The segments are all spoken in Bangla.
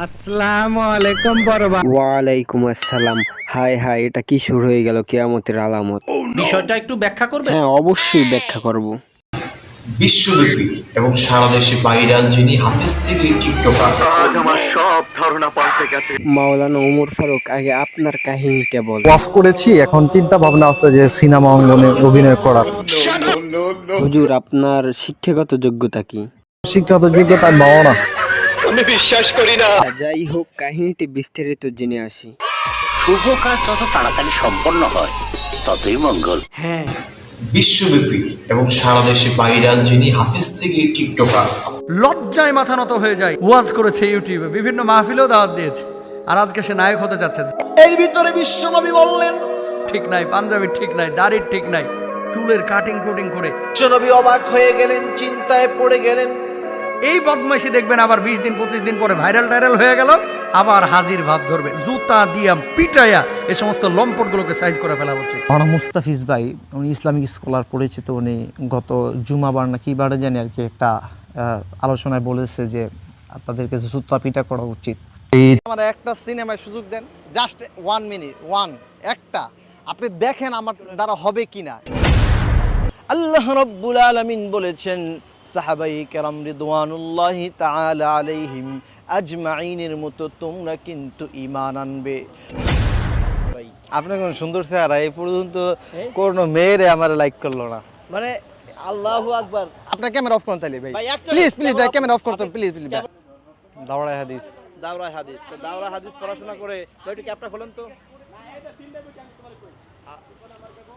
আসসালামু আলাইকুম বড় ভাই। ওয়ালাইকুম আসসালাম। হাই হাই, এটা কি শুরু হয়ে গেল? কিয়ামতের আলামত। বিষয়টা একটু ব্যাখ্যা করবে? হ্যাঁ, অবশ্যই ব্যাখ্যা করব। বিশ্বব্যাপী এবং সারা দেশে ভাইরাল যিনি হাফেজ থেকে টিকটকার। মাওলানা ওমর ফারুক, আগে আপনার কাহিনীটা বল। ওয়াজ করেছি, এখন চিন্তা ভাবনা আছে যে সিনেমা অঙ্গনে অভিনয় করার। হুজুর, আপনার শিক্ষাগত যোগ্যতা কি? শিক্ষাগত যোগ্যতা আমি পাবো না। যাই হোক, কাহিনীটি বিস্তারিত জেনে আসি। শুভ কাজ যত তাড়াতাড়ি সম্পন্ন হয় ততই মঙ্গল। বিশ্বব্যাপী এবং সারা দেশে ভাইরাল যিনি হাফেজ থেকে টিকটকার। লজ্জায় মাথা নত হয়ে যায়। ওয়াজ করেছে ইউটিউবে, বিভিন্ন মাহফিলেও দাওয়াত দিয়েছে, আর আজকে সে নায়ক হতে যাচ্ছে। এর ভিতরে বিশ্বনবী বললেন, ঠিক নাই, পাঞ্জাবি ঠিক নাই, দাড়ির ঠিক নাই, চুলের কাটিং কুটিং করে বিশ্বনবী অবাক হয়ে গেলেন, চিন্তায় পড়ে গেলেন। এই বদমাইশি দেখবেন আবার 20 দিন 25 দিন পরে ভাইরাল হয়ে গেল, আবার হাজির ভাব ধরবে, জুতা দিয়া পিটাইয়া এই সমস্ত লম্পট গুলোকে সাইজ করে ফেলা হচ্ছে। মাওলানা মুস্তাফিজ ভাই, উনি ইসলামিক স্কলার পরিচিত। উনি গত জুমাবার না কি বারে জানি আর কি একটা আলোচনায় বলেছে যে তাদেরকে জুতা পিটা করা উচিত। আমার একটা সিনেমায় সুযোগ দেন, জাস্ট 1 মিনিট, একটা আপনি দেখেন আমার দ্বারা হবে কিনা। আল্লাহ রাব্বুল আলামিন বলেছেন, সাহাবাই কেরাম রিদওয়ানুল্লাহি তাআলা আলাইহিম আজমাইনের মতো তোমরা কিন্তু ঈমান আনবে। আপনার কোন সুন্দর চেহারা, এই পর্যন্ত কোনো মেয়েরে আমার লাইক করলো না। মানে আল্লাহু আকবার। আপনার ক্যামেরা অফ করুন তাহলে ভাই, প্লিজ ভাই, ক্যামেরা অফ করতে প্লিজ ভাই। দাওরায়ে হাদিস, দাওরা হাদিস পড়াশোনা করে একটু ক্যাপটা খোলেন তো।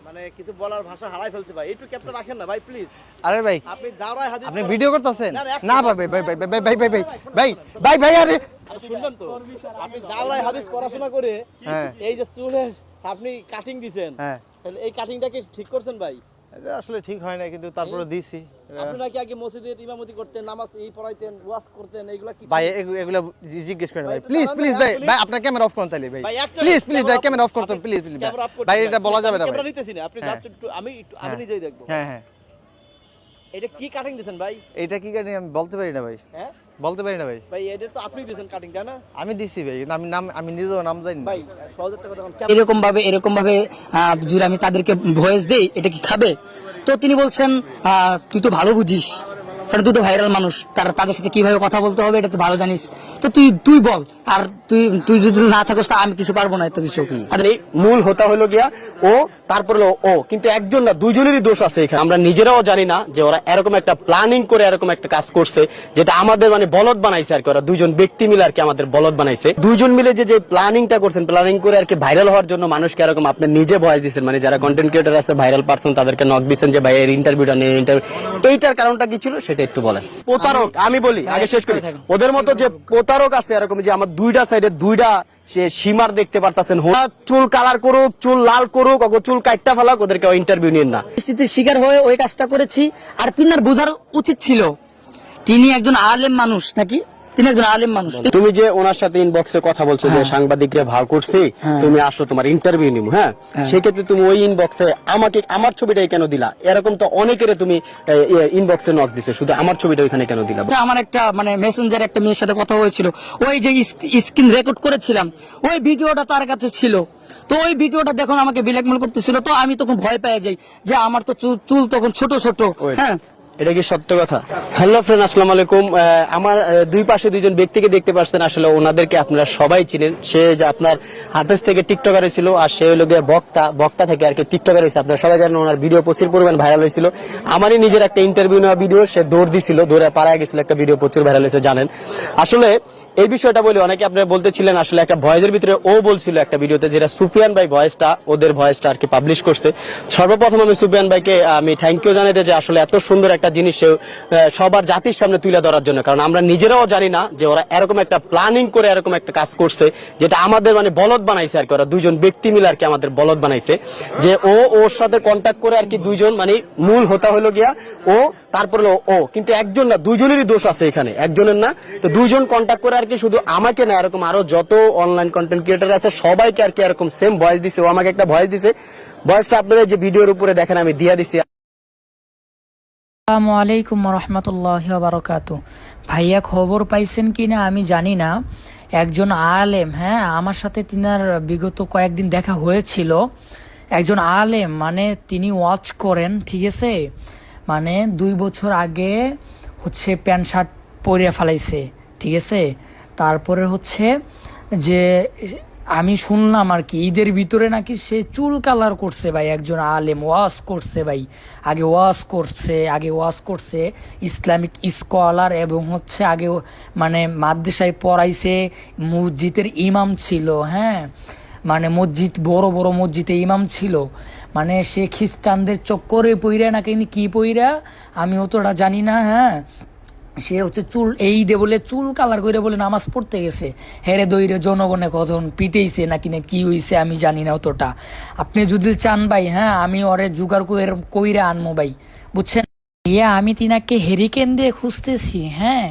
মানে কিছু বলার ভাষা হারাই ফেলছে ভাই, একটু ক্যাপটা রাখেন না ভাই প্লিজ। আরে ভাই, আপনি দাওরা হাদিস আপনি ভিডিও করতেছেন না ভাই? ভাই আরে শুনবেন তো, আপনি দাওরা হাদিস পড়াশোনা করে এই যে চুলের আপনি কাটিং দিবেন, তাহলে এই কাটিংটা কি ঠিক করছেন ভাই? এটা আসলে ঠিক হয় না, কিন্তু তারপরে দিছি। আপনি নাকি আগে মসজিদের ইমামতি করতেন, নামাজ পড়াইতেন, ওয়াজ করতেন, এগুলা কি ভাই? এগুলা জিজ্ঞেস করেন ভাই, প্লিজ ভাই আপনার ক্যামেরা অফ করুন তাহলে ভাই, প্লিজ ভাই ক্যামেরা অফ করতে প্লিজ ভাই, এটা বলা যাবে না ভাই। ক্যামেরা নিতেছি না, আপনি জাস্ট একটু আমি নিজেই দেখব। হ্যাঁ এটা কি কাটিং দিবেন ভাই? এটা কি কাটিং আমি বলতে পারি না ভাই। বলতে পারি না ভাই। ভাই এটা তো আপনি দিবেন কাটিং, তাই না? আমি দিছি ভাই, কিন্তু আমি নিজেও নাম জানি না ভাই। সহজ একটা কথা, এরকম ভাবে যদি আমি তাদেরকে ভয়েস দেই, এটা কি খাবে? তো তিনি বলছেন, তুই তো ভালো বুঝিস, কারণ তুই তো ভাইরাল মানুষ, তাদের সাথে কিভাবে কথা বলতে হবে এটা তো ভালো জানিস, তো তুই বল। আর তুই যদি না থাকিস তা আমি কিছু পারবো না, এত কিছু। মূল হতা হলো গিয়া ও, তারপরে ও, কিন্তু একজন না দুইজনেরই দোষ আছে এখানে। আমরা নিজেরাও জানি না যে ওরা এরকম একটা প্ল্যানিং করে এরকম একটা কাজ করছে, যেটা আমাদের মানে বলদ বানাইছে আর কি। ওরা দুইজন ব্যক্তি মিলে আর কি আমাদের বলদ বানাইছে। দুইজন মিলে যে প্ল্যানিংটা করছেন, প্ল্যানিং করে আর কি ভাইরাল হওয়ার জন্য মানুষকে এরকম আপনি নিজে ভয় দিচ্ছেন, মানে যারা কন্টেন্ট ক্রিয়েটর আছে, ভাইরাল পারসন, তাদেরকে নক দিচ্ছেন যে ভাই এর ইন্টারভিউটা নেই। এইটার কারণটা কি ছিল সেটা একটু বলেন। প্রতারক, আমি বলি আগে শেষ করি। ওদের মতো যে প্রতারক আছে এরকম, যে আমার দুইটা সাইডে দুইটা সে সীমার দেখতে পারতেছেন, চুল কালার করুক, চুল লাল করুক, চুল কাটটা ফেলাক, ওদেরকে ইন্টারভিউ নিন না। পরিস্থিতির শিকার হয়ে ওই কাজটা করেছি। আর তিনার বোঝার উচিত ছিল তিনি একজন আলেম মানুষ, নাকি তিনি একজন আলেম মানুষ। তুমি যে ওনার সাথে ইনবক্সে কথা বলছো যে সাংবাদিকরা ভাও করছি, তুমি আসো তোমার ইন্টারভিউ নিবো, হ্যাঁ, সেক্ষেত্রে তুমি ওই ইনবক্সে আমাকে আমার ছবিটাই কেন দিলা? এরকম তো অনেকের তুমি ইনবক্সে নক দিছো, শুধু আমার ছবিটা ওইখানে কেন দিলা? আমার একটা মানে মেসেঞ্জারে একটা মেয়ের সাথে কথা হয়েছিল, ওই যে স্ক্রিন রেকর্ড করেছিলাম, ওই ভিডিওটা তার কাছে ছিল। তো ওই ভিডিওটা দেখুন আমাকে ব্ল্যাকমেল করতেছিল, তো আমি তখন ভয় পেয়ে যাই যে আমার তো চুল তখন ছোট। হ্যাঁ, এটা কি সত্য কথা? হ্যালো ফ্রেন্ড, আসসালামু আলাইকুম। আমার দুই পাশে দুইজন ব্যক্তিকে দেখতে পাচ্ছেন, আসলে ওনাদেরকে আপনারা সবাই চিনেন। সে যে আপনার হাফেজ থেকে টিকটকার ছিল, আর সে হলো গিয়ে বক্তা থেকে আর কি টিকটকার হয়েছে। আপনারা সবাই জানেন ওনার ভিডিও প্রচুর পরিমাণ ভাইরাল হয়েছিল। আমারই নিজের একটা ইন্টারভিউ নেওয়া ভিডিও, সে দৌড় দিছিল, দৌড়ে পাড়ায় গেছিল, একটা ভিডিও প্রচুর ভাইরাল হয়েছে জানেন। আসলে এই বিষয়টা বলি, অনেকে আপনারা বলতেছিলেন আসলে একটা ভয়েসের ভিতরে ও বলছিল একটা ভিডিওতে, যেটা সুফিয়ান ভাই ভয়েসটা, ওদের ভয়েসটা আর কি পাবলিশ করছে। সর্বপ্রথম আমি সুফিয়ান ভাইকে আমি থ্যাংক ইউ জানাতে, যে আসলে এত সুন্দর একটা জিনিস সবার জাতির সামনে তুলে ধরার জন্য। কারণ আমরা নিজেরাও জানি না যে ওরা এরকম একটা প্ল্যানিং করে এরকম একটা কাজ করছে, যেটা আমাদের মানে বলদ বানাইছে আর কি। ওরা দুইজন ব্যক্তি মিলে আর কি আমাদের বলদ বানাইছে, যে ওর সাথে কন্ট্যাক্ট করে আর কি দুইজন, মানে মূল হতা হলো গিয়া ও, তারপরে ও, কিন্তু একজন না দুইজনেরই দোষ আছে এখানে, একজনের না। তো দুইজন কন্ট্যাক্ট করে আর কি, শুধু আমাকে না, এরকম আরো যত অনলাইন কন্টেন্ট ক্রিয়েটর আছে সবাইকে আর কি এরকম সেম ভয়েস দিছে। ও আমাকে একটা ভয়েস দিছে, ভয়েসটা আপনারা যে ভিডিওর উপরে দেখেন আমি দিয়ে দিছি। আসসালামু আলাইকুম রহমতুল্লাহ বারাকাতু। ভাইয়া খবর পাইছেন কিনা আমি জানি না, একজন আলেম, হ্যাঁ আমার সাথে তিনার বিগত কয়েকদিন দেখা হয়েছিল। একজন আলেম মানে তিনি ওয়াচ করেন, ঠিক আছে, মানে 2 বছর আগে হচ্ছে প্যান্ট শার্ট পরে ফেলাইছে, ঠিক আছে। তারপরে হচ্ছে যে আমি শুনলাম আর কি ঈদের ভিতরে নাকি সে চুল কালার করছে ভাই, একজন আলেম ওয়াজ করছে ভাই, আগে ওয়াজ করছে ইসলামিক স্কলার, এবং হচ্ছে আগে মানে মাদ্রাসায় পড়াইছে, মসজিদের ইমাম ছিল, হ্যাঁ মানে বড় বড় মসজিদে ইমাম ছিল, মানে সে খ্রিস্টানদের চক্করে পইরা নাকি কি পইরা আমি অতটা জানি না, হ্যাঁ সে হচ্ছে চুল এই দে বলে চুল কালার করে বলে নামাজ পড়তে গেছে, হেরে দইরে জনগণে কখন পিটেইছে নাকি না কি হইছে আমি জানি না অতটা। আপনি যদি চান ভাই, হ্যাঁ আমি ওরে জুগার কইরা আনমো ভাই, বুঝছেন। আমি তিনাকে হেরিকেন দিয়ে খুঁজতেছি, হ্যাঁ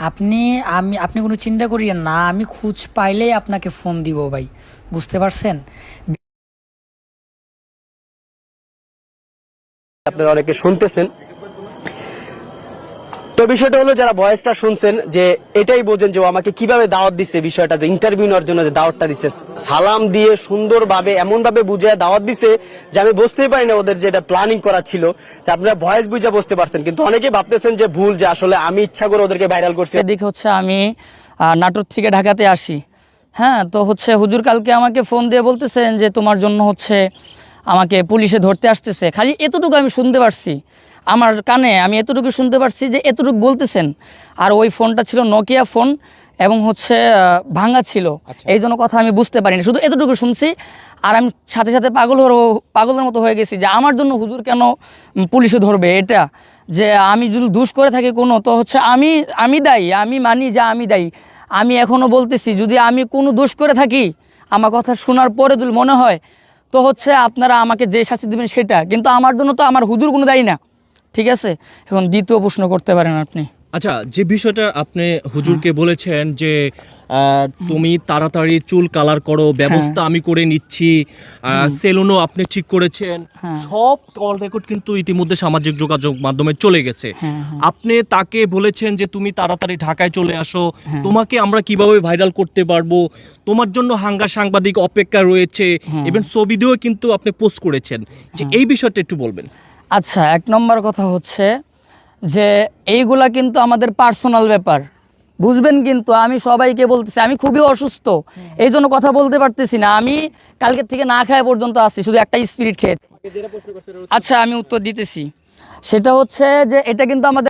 আপনি কোনো চিন্তা করিয়েন না, আমি খুঁজ পাইলেই আপনাকে ফোন দিব ভাই, বুঝতে পারছেন। আপনারা অনেকে শুনতেছেন, তো বিষয়টা হলো যারা ভয়েসটা শুনছেন যে এটাই বোঝেন যে ও আমাকে কিভাবে দাওয়াত দিচ্ছে, বিষয়টা যে ইন্টারভিউ নেওয়ার জন্য যে দাওয়াতটা দিচ্ছে, সালাম দিয়ে সুন্দরভাবে এমন ভাবে বুঝে দাওয়াত দিচ্ছে যে আমি বুঝতেই পারি না ওদের যে এটা প্ল্যানিং করা ছিল। আপনারা ভয়েস বুঝে বুঝতে পারতেন, কিন্তু অনেকেই ভাবতেছেন যে ভুল, যে আসলে আমি ইচ্ছা করে ওদেরকে ভাইরাল করছি। এদিকে হচ্ছে আমি নাটোর থেকে ঢাকাতে আসি, হ্যাঁ তো হচ্ছে হুজুর কালকে আমাকে ফোন দিয়ে বলতেছেন যে তোমার জন্য হচ্ছে আমাকে পুলিশে ধরতে আসতেছে। খালি এতটুকু আমি শুনতে পারছি, আমার কানে আমি এতটুকু শুনতে পারছি যে এতটুকু বলতেছেন। আর ওই ফোনটা ছিল নোকিয়া ফোন এবং হচ্ছে ভাঙা ছিল, এই জন্য কথা আমি বুঝতে পারিনি, শুধু এতটুকু শুনছি। আর আমি সাথে সাথে পাগলের মতো হয়ে গেছি যে আমার জন্য হুজুর কেন পুলিশে ধরবে, এটা যে আমি যদি দোষ করে থাকি কোনো, তো হচ্ছে আমি দায়ী, আমি মানি যে আমি দায়ী। আমি এখনও বলতেছি যদি আমি কোনো দোষ করে থাকি, আমার কথা শোনার পরে যদি মনে হয় তো হচ্ছে আপনারা আমাকে যে শাস্তি দেবেন সেটা, কিন্তু আমার জন্য তো আমার হুজুর কোনো দায়ী না, ঠিক আছে। এখন দ্বিতীয় প্রশ্ন করতে পারেন আপনি। আচ্ছা, যে বিষয়টা আপনি হুজুরকে বলেছেন যে তুমি তাড়াতাড়ি চুল কালার করো, ব্যবস্থা আমি করে নিচ্ছি, সেলুনও আপনি ঠিক করেছেন, সব কল রেকর্ড কিন্তু ইতিমধ্যে সামাজিক যোগাযোগ মাধ্যমে চলে গেছে। আপনি তাকে বলেছেন যে তুমি তাড়াতাড়ি ঢাকায় চলে আসো, তোমাকে আমরা কিভাবে ভাইরাল করতে পারবো, তোমার জন্য সাংবাদিক অপেক্ষা রয়েছে, এবং ছবি দিয়েও কিন্তু আপনি পোস্ট করেছেন, যে এই বিষয়টা একটু বলবেন। আচ্ছা, 1 নম্বর কথা হচ্ছে যে এইগুলা কিন্তু আমাদের পার্সোনাল ব্যাপার, বুঝবেন। কিন্তু আমি সবাইকে বলতেছি আমি খুবই অসুস্থ, এই জন্য কথা বলতে পারতেছি না। আমি কালকের থেকে না খাওয়া পর্যন্ত আসছি, শুধু একটা স্পিরিট খেয়ে। আচ্ছা আমি উত্তর দিতেছি, সেটা হচ্ছে যে এটা কিন্তু আমাদের